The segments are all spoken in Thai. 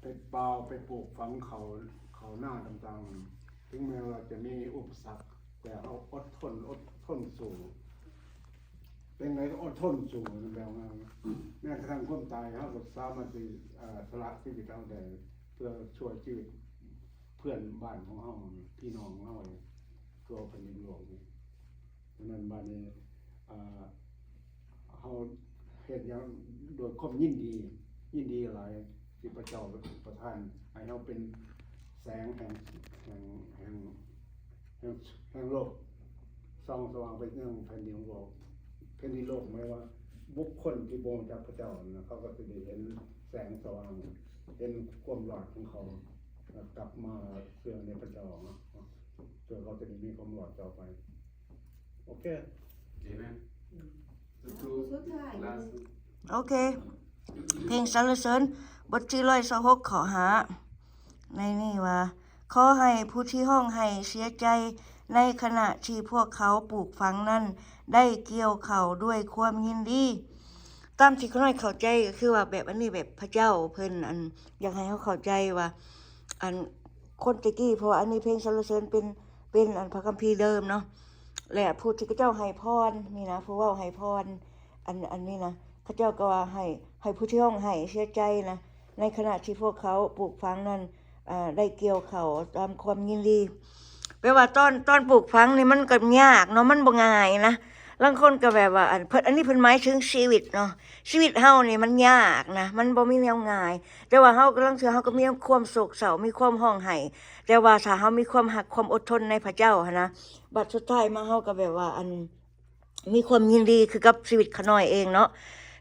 ไปเปล่าไปปลูกฝังเขาหน้าต่างๆถึงแม้ว่าจะมีอุปสรรคแต่เอาอดทนสู้เป็นไงก็อดทนสู้แบบนั้นแม้กระทั่งความตายเขาก็สามารถที่สละชีวิตเอาได้เพื่อช่วยชีวิตเพื่อนบ้านของเราพี่น้องของเราตัวแผ่นดินหลวงนี่ดังนั้นบ้านนี้เขาเห็นอย่างโดยความยินดีหลายที่พระเจ้าประทานให้เราเป็นแสงแห่งโลกส่องสว่างไปยังแผ่นดินโลกแผ่นดินโลกไม่ว่าบุคคลที่บ่งจากพระเจ้านะเขาก็จะได้เห็นแสงสว่างเห็นความรอดของเขากลับมาเชื่อในพระเจ้าเพื่อเขาจะได้มีความรอดต่อไปโอเค Amen. สุดท้าย Last. โอเคเพลงสรรเสริญบทที่126ขอหาในนี่ว่าขอให้ผู้ที่ห้องให้เสียใจในขณะที่พวกเขาปลูกฝังนั้นได้เกี่ยวเข่าด้วยความยินดีตามที่เขาน้อยเข้าใจก็คือว่าแบบอันนี้แบบพระเจ้าเพิ่นอยากให้เขาเข้าใจว่าอันคนตะกี้เพราะว่าอันนี้เพลงสรรเสริญเป็นอันพระคัมภีร์เดิมเนาะและผู้ที่พระเจ้าให้พรนี่นะผู้เว้าให้พรอันนี้นะพระเจ้าก็ว่าให้ผู้ที่ห้องให้เสียใจนะในขณะที่พวกเขาปลูกฝังนั้นได้เกี่ยวเขาตามความยินดีแปลว่าตอนปลูกฝังนี่มันก็ยากเนาะมันบ่ง่ายนะบางคนก็แบบว่าอันนี้เพิ่นหมายถึงชีวิตเนาะชีวิตเฮานี่มันยากนะมันบ่มีแนวง่ายแต่ว่าเฮาลางเทื่อเฮาก็มีความโศกเศร้ามีความร้องไห้แต่ว่าถ้าเฮามีความรักความอดทนในพระเจ้าหันนะบัดสุดท้ายมาเฮาก็แบบว่ามีความยินดีคือกับชีวิตขาน้อยเองเนาะ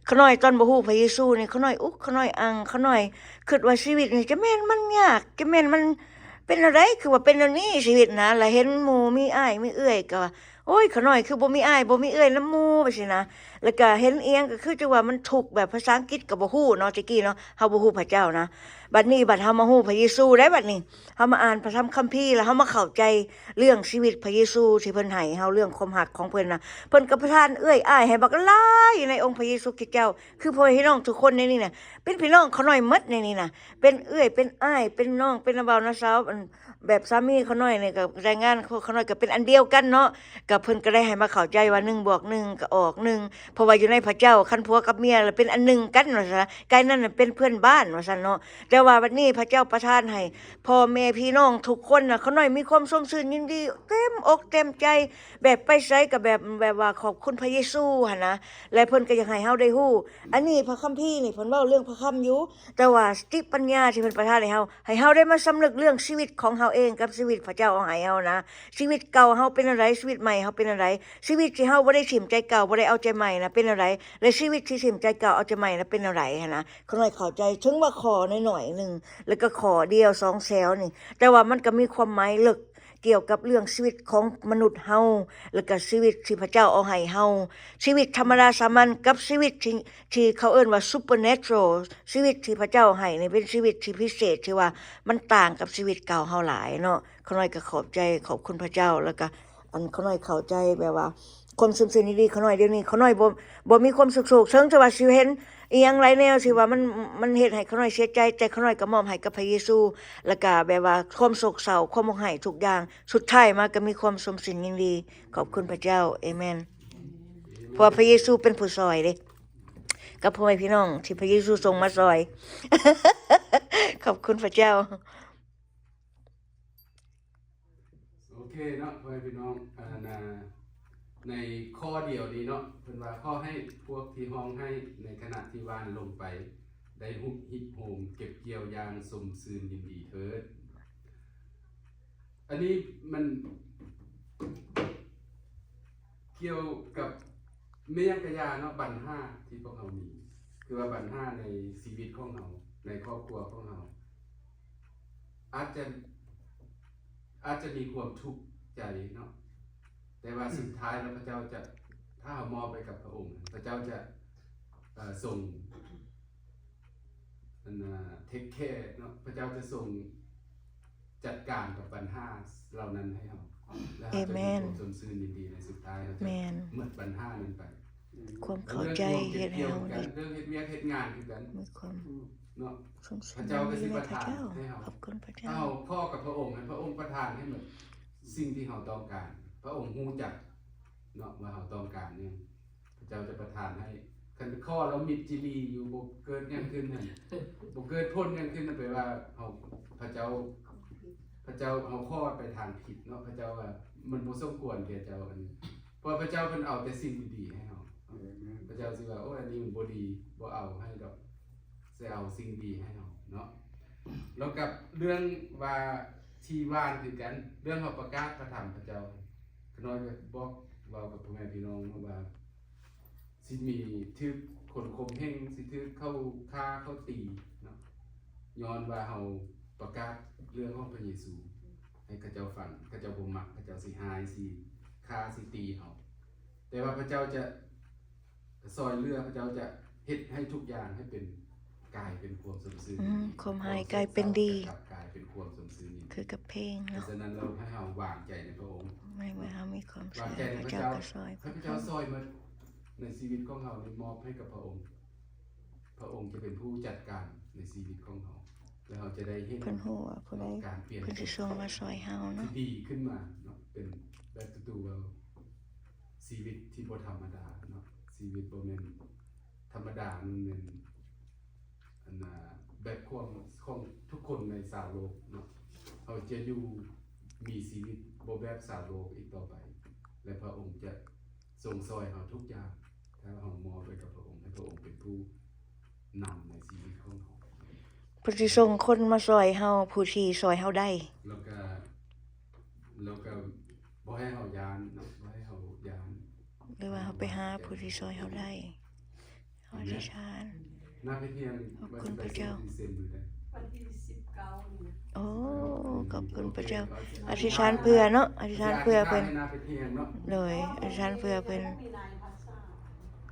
ขาน้อยตอนบ่ฮู้พระเยซูนี่ขาน้อยอุกขาน้อยอังขาน้อยคิดว่าชีวิตนี่จะแม่นมันยากจะแม่นมันเป็นอะไรคือว่าเป็นอันนี้ชีวิตนะแล้วเห็นหมู่มีอ้ายมีเอื้อยก็ว่าโอ้ยขาน้อยคือบ่มีอ้ายบ่มีเอื้อยนำหมู่ไปสินะแล้วก็เห็นเอียงก็คือจังว่ามันทุกข์แบบภาษาอังกฤษก็บ่ฮู้เนาะตะกี้เนาะเฮาบ่ฮู้พระเจ้านะบัดนี้บัดเฮามาฮู้พระเยซูได้บัดนี้เฮามาอ่านพระธรรมคัมภีร์แล้วเฮามาเข้าใจเรื่องชีวิตพระเยซูที่เพิ่นให้เฮาเรื่องความรักของเพิ่นนะเพิ่นก็ประทานเอื้อยอ้ายให้บักหลายในองค์พระเยซูคริสต์เจ้าคือพ่อพี่น้องทุกคนในนี่น่ะเป็นพี่น้องเขาน้อยหมดในนี่น่ะเป็นเอื้อยเป็นอ้ายเป็นน้องเป็นน้าบ่าวน้าสาวแบบสามีเขาน้อยนี่ก็แรงงานเขาน้อยก็เป็นอันเดียวกันเนาะก็เพิ่นก็ได้ให้มาเข้าใจว่า1 บวก 1ก็ออก1เพราะว่าอยู่ในพระเจ้าคันผัวกับเมียแล้วเป็นอันหนึ่งกันว่าซั่นกายนั้นน่ะเป็นเพื่อนบ้านว่าซั่นเนาะแต่ว่าบัดนี้พระเจ้าประทานให้พ่อแม่พี่น้องทุกคนน่ะเขาน้อยมีความสมชื่นยินดีเต็มอกเต็มใจแบบไปไสก็แบบว่าขอบคุณพระเยซูหั่นนะและเพิ่นก็อยากให้เฮาได้ฮู้อันนี้พระคัมภีร์นี่เพิ่นเว้าเรื่องพระคำอยู่แต่ว่าสติปัญญาที่เพิ่นประทานให้เฮาได้มาสำนึกเรื่องชีวิตของเฮาเองกับชีวิตพระเจ้าเอาให้เฮานะชีวิตเก่าเฮาเป็นอะไรชีวิตใหม่เฮาเป็นอะไรชีวิตที่เฮาบ่ได้ถิ่มใจเก่าบ่ได้เอาใจใหม่นะเป็นอะไรและชีวิตที่ถิ่มใจเก่าเอาใจใหม่นะเป็นอะไรหั่นนะเขาน้อยเข้าใจถึงว่าขอน้อยๆนึงแล้วก็ขอเดียว2แถวนี่แต่ว่ามันก็มีความหมายลึกเกี่ยวกับเรื่องชีวิตของมนุษย์เฮาแล้วก็ชีวิตที่พระเจ้าเอาให้เฮาชีวิตธรรมดาสามัญกับชีวิตที่เขาเอิ้นว่า supernatural ชีวิตที่พระเจ้าให้นี่เป็นชีวิตที่พิเศษที่ว่ามันต่างกับชีวิตเก่าเฮาหลายเนาะเขาน้อยก็ขอบใจขอบคุณพระเจ้าแล้วก็เขาน้อยเข้าใจแบบว่าความสุขสิ่งดีๆเขาน้อยเดี๋ยวนี้เขาน้อยบ่มีความสุขเชิงจะว่าสิเห็นอีหยังหลายแนวสิว่ามันเฮ็ดให้เขาน้อยเสียใจแต่เขาน้อยก็มอบให้กับพระเยซูแล้วก็แบบว่าความโศกเศร้าความร้องไห้ทุกอย่างสุดท้ายมาก็มีความสมสินยินดีขอบคุณพระเจ้าอาเมนเพราะพระเยซูเป็นผู้ซอยเด้กับพ่อแม่พี่น้องที่พระเยซูส่งมาซอย ขอบคุณพระเจ้าโอเคเนาะพ่อแม่พี่น้องในข้อเดียวนี้เนาะเพิ่นว่าข้อให้พวกที่ห้องให้ในขณะที่ว่านลงไปได้ฮุบฮิปโฮมเก็บเกี่ยวยางสมซื่นยินดีเถิดอันนี้มันเกี่ยวกับเมียกะยาเนาะบัญหาที่พวกเรามีคือว่าบัญหาในชีวิตของเราในครอบครัวของเราอาจจะมีความทุกข์ใจเนาะแต่ว่าสุดท้ายแล้วพระเจ้าจะถ้าเรามอบไปกับพระองค์พระเจ้าจะส่งเทคแคร์เนาะพระเจ้าจะส่งจัดการกับปัญหาเหล่านั้นให้เราและเราจะมีความสมซื่นยินดีในสุดท้ายเราจะหมดปัญหานั้นไป ความเข้าใจเฮ็ดให้เฮาได้เรื่องเฮ็ดเวียกเฮ็ดงานคือกัน มีความ เนาะ สมศรีดีเลยพระเจ้าขอบคุณพระเจ้า ถ้าเฮาพ่อกับพระองค์ให้พระองค์ประทานให้หมดสิ่งที่เฮาต้องการ พระองค์ฮู้จักเนาะว่าเฮาต้องการเนี่ยพระเจ้าจะประทานให้คันข้อเรามิดจิรีอยู่บ่เกินกันขึ้นนั่นบ่เกินพ้นกันขึ้นนั่นแปลว่าเฮาพระเจ้าเอาข้อไปทางผิดเนาะพระเจ้าว่ามันบ่สมควรแก่เจ้าอันนี้เพราะพระเจ้าเพิ่นเอาแต่สิ่งดีๆให้เฮาพระเจ้าสิว่าโอ้อันนี้มันบ่ดีบ่เอาให้ดอกสิเอาสิ่งดีให้เฮาเนาะแล้วกับเรื่องว่าที่ว่านคือกันเรื่องเฮาประกาศพระธรรมพระเจ้าขน้อยก็บอกเว้ากับพ่อแม่พี่น้องว่าสิมีทึกคนคมเฮงสิทึกเข้าฆ่าเข้าตีเนาะย้อนว่าเฮาประกาศเรื่องของพระเยซูให้เขาเจ้าฟังเขาเจ้าบ่มักเขาเจ้าสิหายสิฆ่าสิตีเฮาแต่ว่าพระเจ้าจะซอยเรือพระเจ้าจะเฮ็ดให้ทุกอย่างให้เป็นกลายเป็นความสมซื่อ ความหายกลายเป็นดี กลายเป็นความสมซื่อนี้ คือกับเพลง เพ เนาะ ราะฉะนั้นเราให้เฮาวางใจในพระองค์ ไม่เมื่อเฮามีความเชื่ วาง อ ใจใน พระ พระ เจ้า เจ้า ก็ซอย พระเจ้าซอยมาในชีวิตของเรามอบให้กับพระองค์ พระองค์จะเป็นผู้จัดการในชีวิตของเราแล้วเราจะได้เห็น เพิ่นฮู้ว่าผู้ใด การเปลี่ยน เพิ่นสิส่งมาซอยเฮาเนาะ ที่ดีขึ้นมาเนาะเป็นแบบตัวเราชีวิตที่บ่ธรรมดาเนาะชีวิตบ่แม่นธรรมดามันเป็นอันน่ะแบบความของทุกคนในสาวโลกเนาะเขาจะอยู่มีชีวิตบ่แบบสาวโลกอีกต่อไป และพระองค์จะทรงซอยเราทุกอย่างถ้าเรามอบไปกับพระองค์ให้พระองค์เป็นผู้นำในชีวิตของเรา เพิ่นสิส่งคนมาซอยเฮาผู้ที่ซอยเฮาได้ แล้วก็บ่ให้เรายานเนาะบ่ให้เรายาน หรือว่าเฮาไปหาผู้ที่ซอยเฮาได้เฮาอธิษฐาน น่าไปเที่ยง ขอบคุณพระเจ้า เซ็นมือได้ วันที่19นี่ โอ้ขอบคุณพระเจ้าอธิษฐานเพื่อเนาะอธิษฐานเพื่อเพิ่น ให้น่าไปเที่ยงเนาะ เลยอธิษฐานเพื่อเพิ่น มีนายภาษา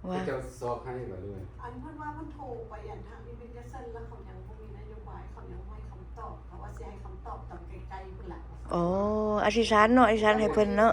พ ว่า ระเจ้าซอกให้ว่าด้วย อันเพิ่นว่าเพิ่นโทรไปอันทางอิมิเกชันแล้วเขายังบ่มีนโยบายเขายังไม่ให้คำตอบเขาว่าสิให้คำตอบตอนใกล้ๆพุ่นล่ะ โอ้อธิษฐานเนาะอธิษฐานให้เพิ่นเนาะ